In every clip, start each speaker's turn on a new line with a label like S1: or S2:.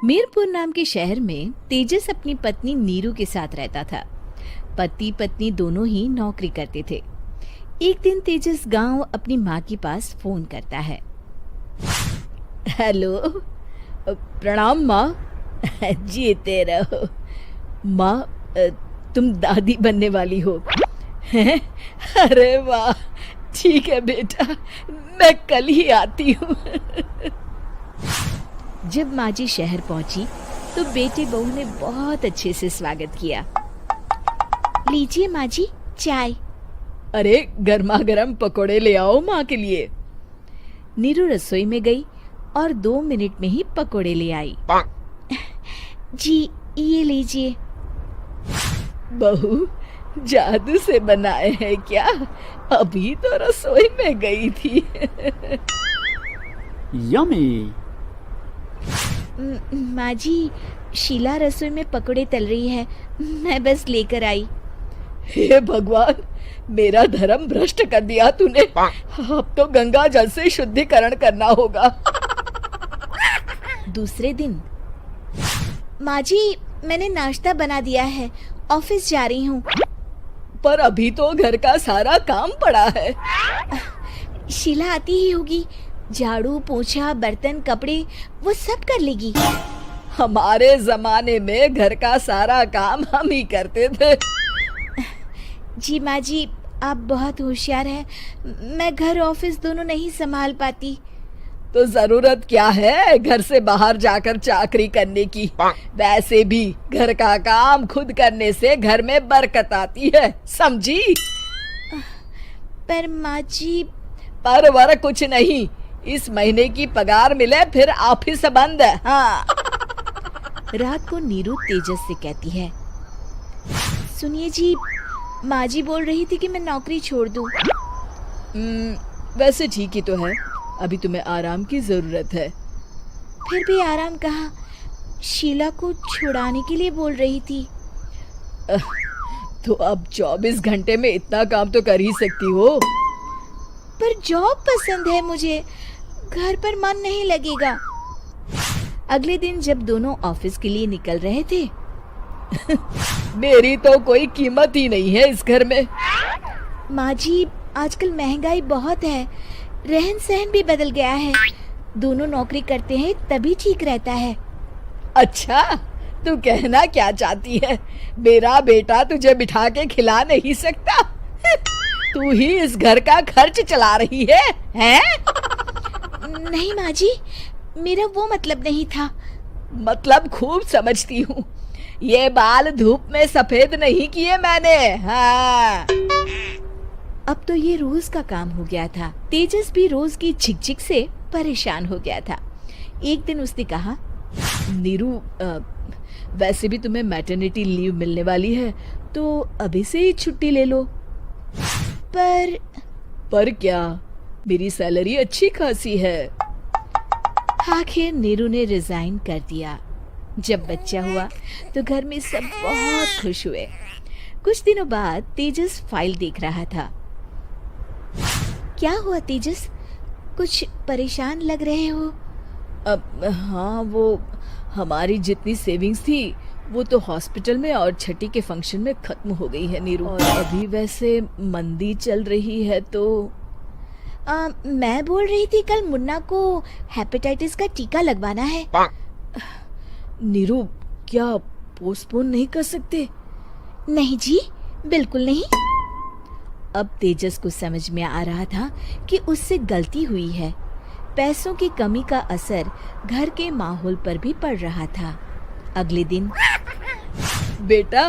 S1: मीरपुर नाम के शहर में तेजस अपनी पत्नी नीरू के साथ रहता था। पति पत्नी दोनों ही नौकरी करते थे। एक दिन तेजस गांव अपनी माँ के पास फोन करता है। हेलो, प्रणाम माँ। जीते रहो माँ, तुम दादी बनने वाली हो हैं? अरे वाह, ठीक है बेटा, मैं कल ही आती हूँ। जब माँ जी शहर पहुंची तो बेटे बहू ने बहुत अच्छे से स्वागत किया। लीजिए माँ जी, चाय। अरे गर्मा गर्म पकोड़े ले आओ माँ के लिए। नीरू रसोई में गई और 2 मिनट में ही पकोड़े ले आई। जी ये लीजिए। बहू जादू से बनाए हैं क्या? अभी तो रसोई में गई थी।
S2: यम्मी।
S1: माँ जी, शीला रसोई में पकोड़े तल रही है, मैं बस लेकर आई। हे भगवान, मेरा धर्म भ्रष्ट कर दिया तूने। अब तो गंगा जल से शुद्धिकरण करना होगा। दूसरे दिन, माँ जी मैंने नाश्ता बना दिया है, ऑफिस जा रही हूँ। पर अभी तो घर का सारा काम पड़ा है। शीला आती ही होगी, झाड़ू पोछा बर्तन कपड़े वो सब कर लेगी। हमारे जमाने में घर का सारा काम हम ही करते थे। जी माँ जी, आप बहुत होशियार हैं, मैं घर ऑफिस दोनों नहीं संभाल पाती। तो जरूरत क्या है घर से बाहर जाकर चाकरी करने की? वैसे भी घर का काम खुद करने से घर में बरकत आती है, समझी? पर माँ जी। पर वर कुछ नहीं, इस महीने की पगार मिले फिर ऑफिस बंद है। हाँ। रात को नीरू तेजस से कहती है, सुनिए जी, माँ जी बोल रही थी कि मैं नौकरी छोड़ दूं। वैसे ठीक ही तो है, अभी तुम्हें आराम की जरूरत है। फिर भी आराम कहाँ, शीला को छुड़ाने के लिए बोल रही थी। तो अब 24 घंटे में इतना काम तो कर ही सकती हो। पर जॉब पसंद है मुझे, घर पर मन नहीं लगेगा। अगले दिन जब दोनों ऑफिस के लिए निकल रहे थे, मेरी तो कोई कीमत ही नहीं है इस घर में। माँ जी, आजकल महंगाई बहुत है, रहन सहन भी बदल गया है, दोनों नौकरी करते हैं तभी ठीक रहता है। अच्छा, तू कहना क्या चाहती है? मेरा बेटा तुझे बिठा के खिला नहीं सकता? तू ही इस घर का खर्च चला रही है, हैं? नहीं माँ जी, मेरा वो मतलब नहीं था। मतलब खूब समझती हूँ, ये बाल धूप में सफेद नहीं किए मैंने। हाँ। अब तो ये रोज का काम हो गया था। तेजस भी रोज की झिकझिक से परेशान हो गया था। एक दिन उसने कहा, नीरू, वैसे भी तुम्हें मैटरनिटी लीव मिलने वाली है, तो अभी से ही छुट्टी ले लो। पर क्या, मेरी सैलरी अच्छी खासी है। आखिर नीरू ने रिजाइन कर दिया। जब बच्चा हुआ तो घर में सब बहुत खुश हुए। कुछ दिनों बाद तेजस फाइल देख रहा था। क्या हुआ तेजस, कुछ परेशान लग रहे हो? हाँ, वो हमारी जितनी सेविंग्स थी वो तो हॉस्पिटल में और छठी के फंक्शन में खत्म हो गई है नीरू। और अभी वैसे मंदी चल रही है तो मैं बोल रही थी कल मुन्ना को हेपेटाइटिस का टीका लगवाना है। नीरू, क्या पोस्टपोन नहीं कर सकते? नहीं जी, बिल्कुल नहीं। अब तेजस को समझ में आ रहा था कि उससे गलती हुई है। पैसों की कमी का असर घर के माहौल पर भी पड़ रहा था। अगले दिन, बेटा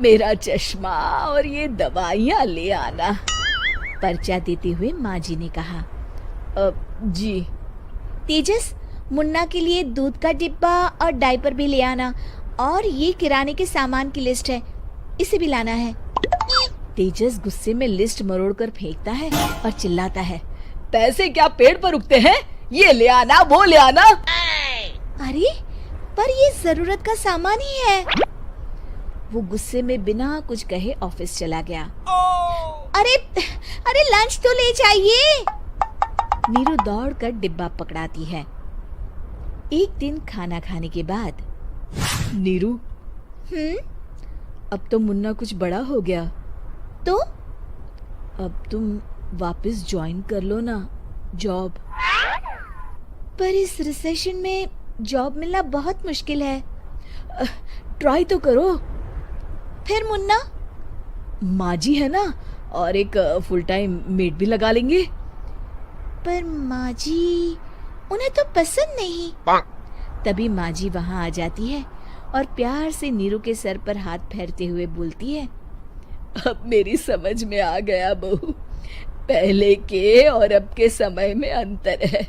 S1: मेरा चश्मा और ये दवाइयाँ ले आना, पर्चा देते हुए माँ जी ने कहा। जी। तेजस, मुन्ना के लिए दूध का डिब्बा और डायपर भी ले आना, और ये किराने के सामान की लिस्ट है, इसे भी लाना है। तेजस गुस्से में लिस्ट मरोड़कर फेंकता है और चिल्लाता है, पैसे क्या पेड़ पर उगते हैं? ये ले आना, वो ले आना। अरे पर ये जरूरत का सामान ही है। वो गुस्से में बिना कुछ कहे ऑफिस चला गया। अरे अरे लंच तो ले जाइए। नीरू दौड़कर डिब्बा पकड़ाती है। एक दिन खाना खाने के बाद, नीरू, अब तो मुन्ना कुछ बड़ा हो गया, तो अब तुम वापस ज्वाइन कर लो ना जॉब। पर इस रिसेशन में जॉब मिलना बहुत मुश्किल है। ट्राई तो करो। फिर मुन्ना? माँ जी है ना, और एक फुल टाइम मेड भी लगा लेंगे। पर माँ जी, उन्हें तो पसंद नहीं। तभी माँ जी वहाँ आ जाती है और प्यार से नीरू के सर पर हाथ फेरते हुए बोलती है, अब मेरी समझ में आ गया बहू, पहले के और अब के समय में अंतर है।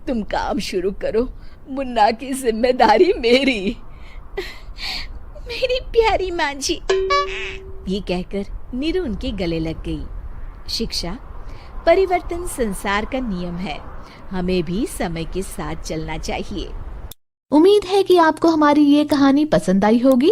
S1: तुम काम शुरू करो, मुन्ना की जिम्मेदारी मेरी। मेरी प्यारी माँ जी। ये कहकर नीरू उनके गले लग गई। शिक्षा, परिवर्तन संसार का नियम है, हमें भी समय के साथ चलना चाहिए।
S2: उम्मीद है कि आपको हमारी ये कहानी पसंद आई होगी।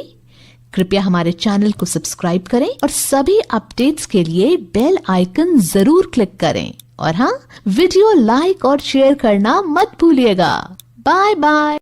S2: कृपया हमारे चैनल को सब्सक्राइब करें और सभी अपडेट्स के लिए बेल आइकन जरूर क्लिक करें। और हाँ, वीडियो लाइक और शेयर करना मत भूलिएगा। Bye bye.